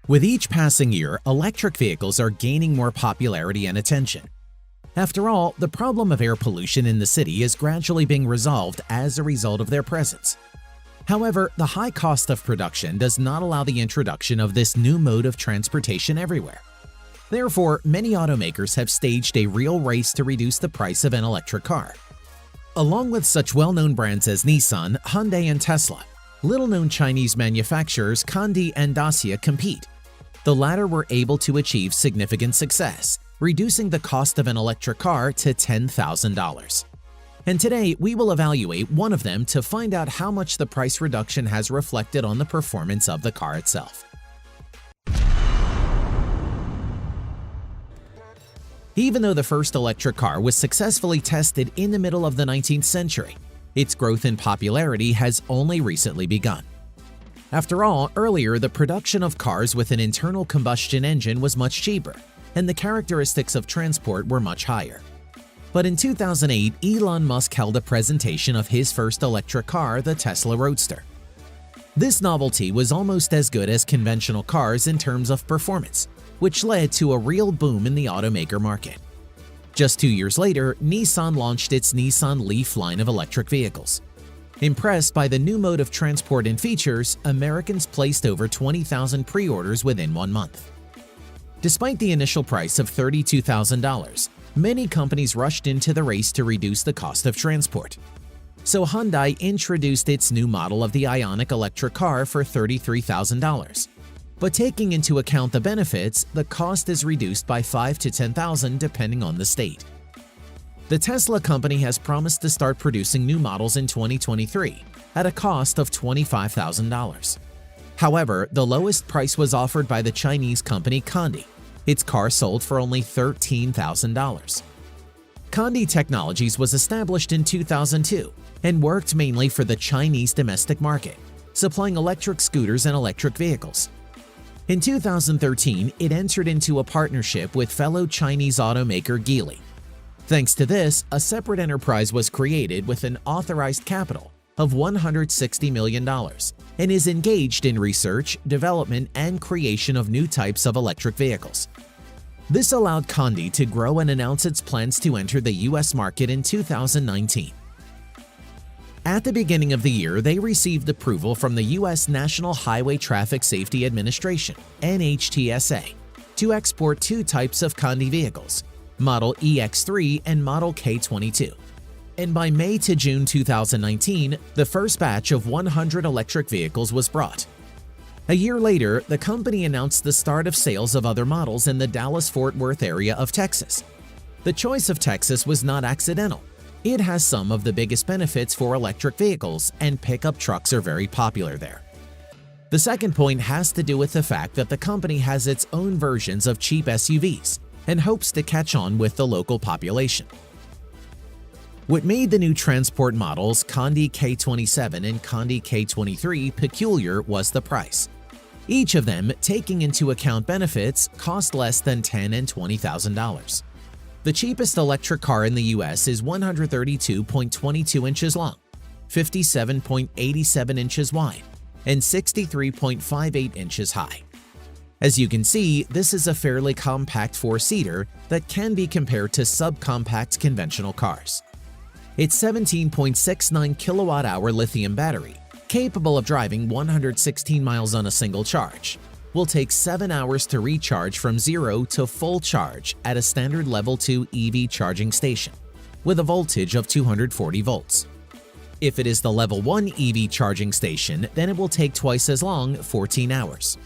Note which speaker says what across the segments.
Speaker 1: With each passing year, electric vehicles are gaining more popularity and attention. After all, the problem of air pollution in the city is gradually being resolved as a result of their presence. However, the high cost of production does not allow the introduction of this new mode of transportation everywhere. Therefore, many automakers have staged a real race to reduce the price of an electric car. Along with such well-known brands as Nissan, Hyundai, and Tesla, little-known Chinese manufacturers Kandi and Dacia compete. The latter were able to achieve significant success, reducing the cost of an electric car to $10,000. And today, we will evaluate one of them to find out how much the price reduction has reflected on the performance of the car itself. Even though the first electric car was successfully tested in the middle of the 19th century, its growth in popularity has only recently begun. After all, earlier the production of cars with an internal combustion engine was much cheaper, and the characteristics of transport were much higher. But in 2008, Elon Musk held a presentation of his first electric car, the Tesla Roadster. This novelty was almost as good as conventional cars in terms of performance, which led to a real boom in the automaker market. Just 2 years later, Nissan launched its Nissan Leaf line of electric vehicles. Impressed by the new mode of transport and features, Americans placed over 20,000 pre-orders within 1 month. Despite the initial price of $32,000, many companies rushed into the race to reduce the cost of transport. So Hyundai introduced its new model of the Ioniq electric car for $33,000. But taking into account the benefits, the cost is reduced by $5,000 to $10,000 depending on the state. The Tesla company has promised to start producing new models in 2023 at a cost of $25,000. However, the lowest price was offered by the Chinese company Kandi. Its car sold for only $13,000. Kandi Technologies was established in 2002 and worked mainly for the Chinese domestic market, supplying electric scooters and electric vehicles. In 2013, it entered into a partnership with fellow Chinese automaker Geely. Thanks to this, a separate enterprise was created with an authorized capital of $160 million and is engaged in research, development, and creation of new types of electric vehicles. This allowed Kandi to grow and announce its plans to enter the US market in 2019. At the beginning of the year, they received approval from the US National Highway Traffic Safety Administration (NHTSA) to export 2 types of Kandi vehicles, Model EX3 and Model K22. And by May to June 2019, the first batch of 100 electric vehicles was brought. A year later, the company announced the start of sales of other models in the Dallas-Fort Worth area of Texas. The choice of Texas was not accidental. It has some of the biggest benefits for electric vehicles, and pickup trucks are very popular there. The second point has to do with the fact that the company has its own versions of cheap SUVs and hopes to catch on with the local population. What made the new transport models Kandi K27 and Kandi K23 peculiar was the price. Each of them, taking into account benefits, cost less than $10,000 and $20,000. The cheapest electric car in the US is 132.22 inches long, 57.87 inches wide, and 63.58 inches high. As you can see, this is a fairly compact 4-seater that can be compared to subcompact conventional cars. Its 17.69 kilowatt-hour lithium battery, capable of driving 116 miles on a single charge, will take 7 hours to recharge from 0 to full charge at a standard Level 2 EV charging station, with a voltage of 240 volts. If it is the Level 1 EV charging station, then it will take twice as long, 14 hours.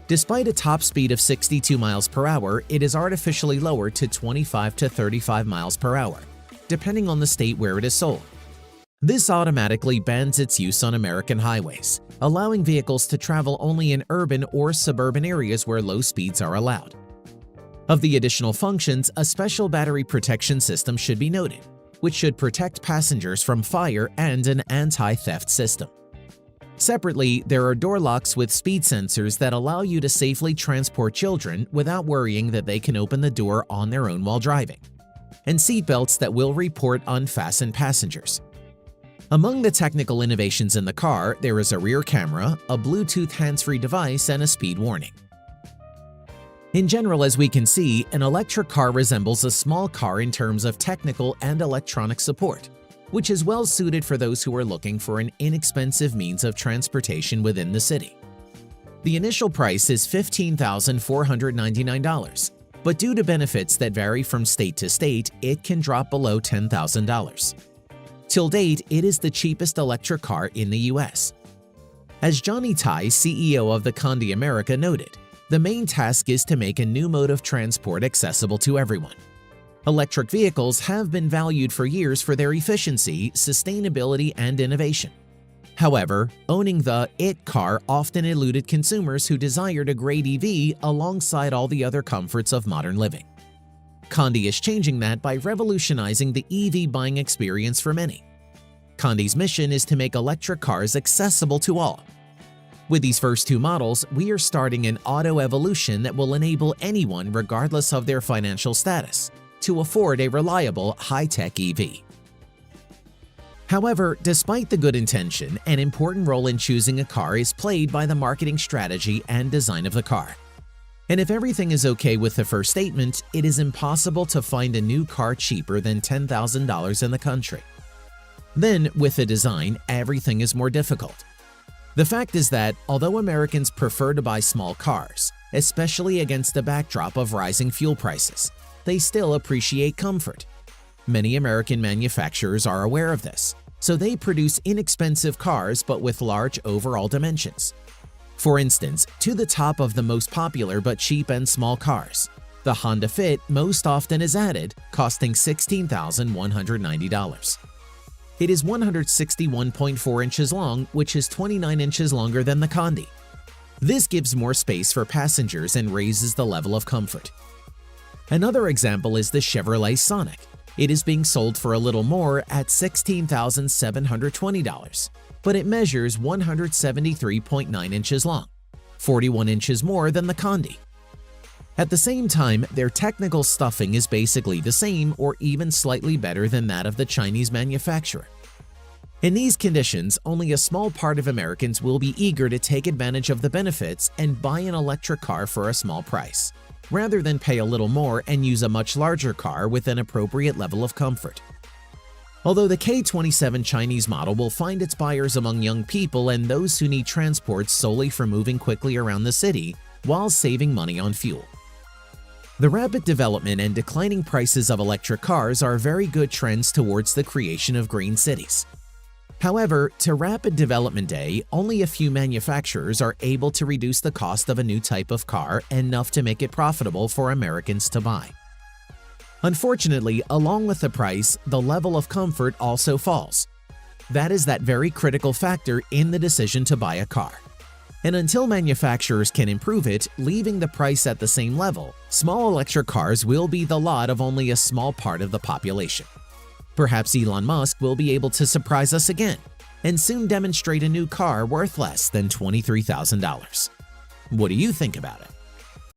Speaker 1: Despite a top speed of 62 miles per hour, it is artificially lowered to 25 to 35 miles per hour, depending on the state where it is sold. This automatically bans its use on American highways, allowing vehicles to travel only in urban or suburban areas where low speeds are allowed. Of the additional functions, a special battery protection system should be noted, which should protect passengers from fire, and an anti-theft system. Separately, there are door locks with speed sensors that allow you to safely transport children without worrying that they can open the door on their own while driving, and seatbelts that will report unfastened passengers. Among the technical innovations in the car, there is a rear camera, a Bluetooth hands-free device, and a speed warning. In general, as we can see, an electric car resembles a small car in terms of technical and electronic support, which is well suited for those who are looking for an inexpensive means of transportation within the city. The initial price is $15,499, but due to benefits that vary from state to state, it can drop below $10,000. Till date, it is the cheapest electric car in the US. As Johnny Tai, CEO of the Condi America, noted, the main task is to make a new mode of transport accessible to everyone. Electric vehicles have been valued for years for their efficiency, sustainability, and innovation. However, owning the "it" car often eluded consumers who desired a great EV alongside all the other comforts of modern living. Condi is changing that by revolutionizing the EV buying experience for many. Condi's mission is to make electric cars accessible to all. With these first two models, we are starting an auto evolution that will enable anyone, regardless of their financial status, to afford a reliable, high-tech EV. However, despite the good intention, an important role in choosing a car is played by the marketing strategy and design of the car. And if everything is okay with the first statement, it is impossible to find a new car cheaper than $10,000 in the country. Then, with the design, everything is more difficult. The fact is that, although Americans prefer to buy small cars, especially against the backdrop of rising fuel prices, they still appreciate comfort. Many American manufacturers are aware of this, so they produce inexpensive cars but with large overall dimensions. For instance, to the top of the most popular but cheap and small cars, the Honda Fit most often is added, costing $16,190. It is 161.4 inches long, which is 29 inches longer than the Condi. This gives more space for passengers and raises the level of comfort. Another example is the Chevrolet Sonic. It is being sold for a little more at $16,720, but it measures 173.9 inches long, 41 inches more than the Condi. At the same time, their technical stuffing is basically the same or even slightly better than that of the Chinese manufacturer. In these conditions, only a small part of Americans will be eager to take advantage of the benefits and buy an electric car for a small price, rather than pay a little more and use a much larger car with an appropriate level of comfort. Although the K27 Chinese model will find its buyers among young people and those who need transport solely for moving quickly around the city while saving money on fuel. The rapid development and declining prices of electric cars are very good trends towards the creation of green cities. However, to rapid development day, only a few manufacturers are able to reduce the cost of a new type of car enough to make it profitable for Americans to buy. Unfortunately, along with the price, the level of comfort also falls. That is that very critical factor in the decision to buy a car. And until manufacturers can improve it, leaving the price at the same level, small electric cars will be the lot of only a small part of the population. Perhaps Elon Musk will be able to surprise us again and soon demonstrate a new car worth less than $23,000. What do you think about it?